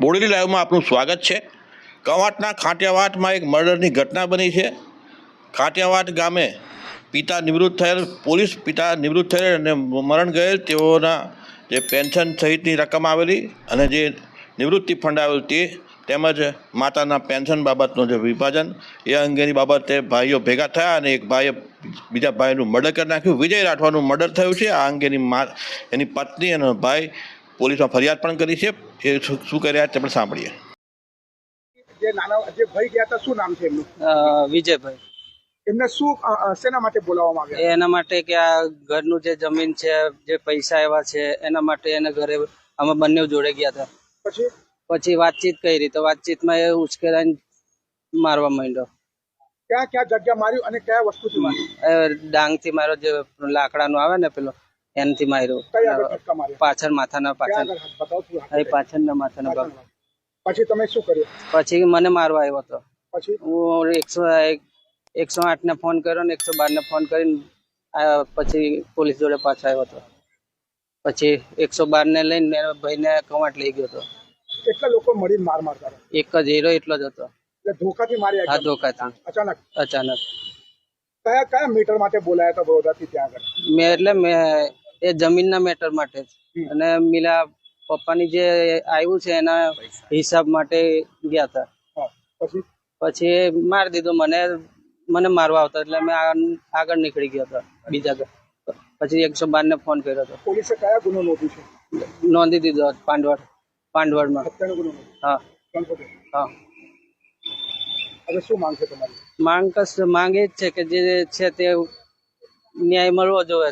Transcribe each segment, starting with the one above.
બોડેલી લાઈવમાં આપનું સ્વાગત છે। કવાંટના ખાંટિયાવાડમાં એક મર્ડરની ઘટના બની છે। ખાંટિયાવાડ ગામે પિતા નિવૃત્ત થયેલ, પોલીસ પિતા નિવૃત્ત થયેલ અને મરણ ગયેલ તેઓના જે પેન્શન સહિતની રકમ આવેલી અને જે નિવૃત્તિ ફંડ આવેલ તે તેમજ માતાના પેન્શન બાબતનો જે વિભાજન એ અંગેની બાબતે ભાઈઓ ભેગા થયા અને એક ભાઈએ બીજા ભાઈનું મર્ડર કરી નાખ્યું। વિજય રાઠવાનું મર્ડર થયું છે। આ અંગેની એની પત્ની અને ભાઈ પોલીસમાં ફરિયાદ પણ કરી છે। એ શું કરી રહ્યા તે પણ સાંભળીએ। જે નાના જે ભાઈ ગયા હતા શું નામ છે એમનું? વિજયભાઈ। એમને શું શેના માટે બોલાવવામાં આવ્યા? એના માટે કે આ ઘરનું જે જમીન છે, જે પૈસા એવા છે એના માટે એને ઘરે અમે બંને જોડે ગયા હતા। પછી વાતચીત કરી તો વાતચીતમાં એ ઉશ્કેરાઈને મારવા માંડ્યો। ક્યાં ક્યાં જગ્યા માર્યું અને કયા વસ્તુથી માર્યું? ડાંગથી માર્યો, જે લાકડાનું આવે ને પેલો એનાથી માર્યો। કઈ આગળ ફટકા માર્યા? પાછળ માથાના પાછળ, પાછળના માથાના ભાગ। પછી તમે શું કર્યું? પછી મને મારવા આવ્યો હતો। પછી હું 108 ને ફોન કર્યો ને 112 ને ફોન કરીને પછી પોલીસ જોડે પાછા આવ્યો હતો। પછી 112 ને લઈને ભાઈને કવાંટ લઈ ગયો હતો। કેટલા લોકો મળીને માર મારતા હતા? એક જ હીરો એટલો જ હતો। એટલે ધોકાથી માર્યા? હા, ધોકાથી, અચાનક। કયા કયા મીટર માટે બોલાયા હતા બરોડાથી ત્યાં આગળ? મેં એ જમીનના મેટર માટે જ, અને મિલા પપ્પાની જે આવ્યું છે એના હિસાબ માટે ગયા હતા। પછી એ મારી દીધો મને મારવા આવતા એટલે મેં આગળ નીકળી ગયો હતો બીજા ઘર। પછી 112 ને ફોન કર્યો હતો। પોલીસે કયા ગુનો નોંધી છે? નોંધી દીધો પાંડવડમાં। હા હા। હવે શું માંગ છે તમારી? માંગ એ જ છે કે જે છે તે ન્યાય મળવો જોઈએ।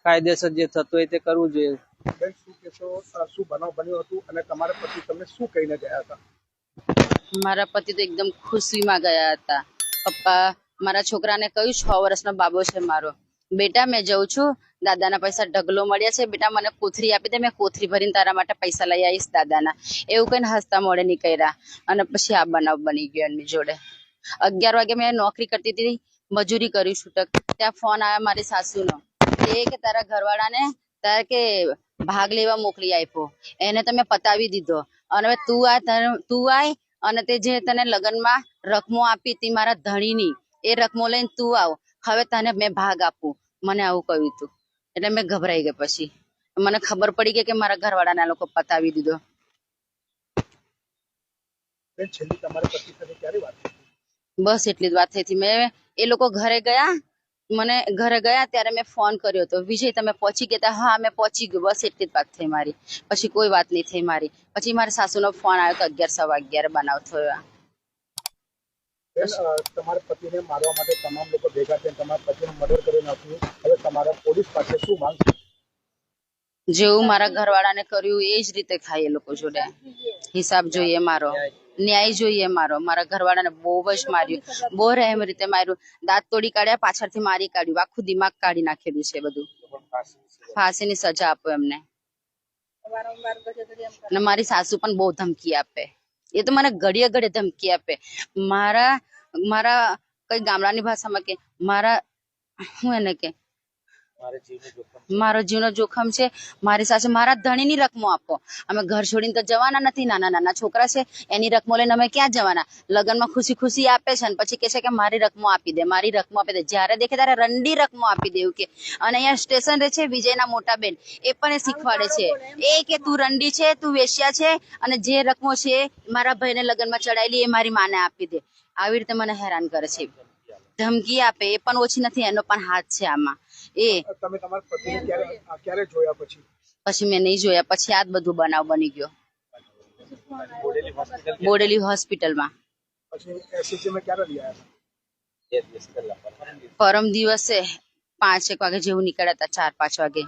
કાયદેસર જે થતું હોય તે કરવું જોઈએ। બેન, શું કહેશો? શું બનાવ બન્યો હતું અને તમારા પતિ તમને શું કહીને ગયા હતા? મારા પતિ તો એકદમ ખુશીમાં ગયા હતા। પપ્પા મારા છોકરાને કહ્યું, 6 વર્ષનો બાબો છે મારો, બેટા મેં જઉં છું, દાદાના પૈસા ઢગલો મળ્યા છે, બેટા મને કોથરી આપી દે, મેં કોથરી ભરીને તારા માટે પૈસા લઈ આવીશ દાદાના। એવું કહીને હસતા મોડે નીકળ્યા અને પછી આ બનાવ બની ગયો એમની જોડે। 11 વાગે મેં નોકરી કરતી હતી, મજૂરી કરી છૂટક, ત્યાં ફોન આવ્યા મારી સાસુનો કે તારા ઘરવાળાને તારે કે ભાગ લેવા મોકલી આપ્યો, એને તમે પતાવી દીધો અને હવે તું આય અને તે જે તને લગ્નમાં રકમો આપી હતી મારા ધણીની, એ રકમો લઈને તું આવ, હવે તને મેં ભાગ આપું, મને આવું કહ્યું હતું। એટલે મેં ગભરાઈ ગઈ। પછી મને ખબર પડી ગઈ કે મારા ઘરવાળાના લોકો પતાવી દીધો। છેલ્લી તમારા પતિ સાથે ક્યારે વાત થઈ? બસ એટલી જ વાત થઈ હતી। મેં એ લોકો ઘરે ગયા ત્યારે મેં ફોન કર્યો હતો, વિજય તમે પહોંચી ગયા? હા મેં પહોંચી ગયો, બસ એટલી જ વાત થઈ મારી। પછી કોઈ વાત નહીં થઈ મારી। પછી મારા સાસુનો ફોન આવ્યો તો 11:15 બનાવ થયો। તમારા પતિને મારવા માટે તમામ લોકો ભેગા થઈને તમારા પતિનું મર્ડર કરી નાખ્યું। હવે તમારા પોલીસ પાસે શું માંગ છે? જેવું મારા ઘરવાળાને કર્યું એ જ રીતે થાય એ લોકો જોડે। હિસાબ જોઈએ મારો, ન્યાય જોઈએ મારો। મારા ઘરવાળાને બહુ જ માર્યું, બહુ રહેમ રીતે માર્યું, દાંત તોડી કાઢ્યા, પાછળથી મારી કાઢ્યું, આખું દિમાગ કાઢી નાખેલું છે બધું। ફાંસીની સજા આપો એમને। અને મારી સાસુ પણ બહુ ધમકી આપે, એ તો મને ઘડીએ ઘડીએ ધમકી આપે। મારા કઈ ગામડાની ભાષામાં કે હું એને કે મારો જીવનો જોખમ છે, મારી સાસુ મારા ધણીની રકમો આપો, અમે ઘર છોડીને તો જવાના નથી, નાના નાના છોકરા છે, એની રકમો લઈને અમે ક્યાં જવાના? લગ્નમાં ખુશી ખુશી આપે છે અને પછી કહે છે કે મારી રકમો આપી દે, મારી રકમો આપી દે, જ્યારે દેખે ત્યારે રંડી રકમો આપી દેવું કે। અને અહીંયા સ્ટેશન રહે છે વિજયના મોટા બેન, એ પણ એ શીખવાડે છે એ કે તું રંડી છે, તું વેશ્યા છે, અને જે રકમો છે મારા ભાઈને લગ્નમાં ચડાયેલી એ મારી માને આપી દે। આવી રીતે મને હેરાન કરે છે, ધમકી આપે, એ પણ ઓછી નથી, એનો પણ હાથ છે આમાં। તમે તમારા પતિને ક્યારે જોયા? પછી મેં નહીં જોયા, પછી આ જ બધું બનાવ બની ગયો બોડેલી હોસ્પિટલમાં। પરમ દિવસે 5-1 વાગે જેવું નીકળ્યા હતા, 4-5 વાગે।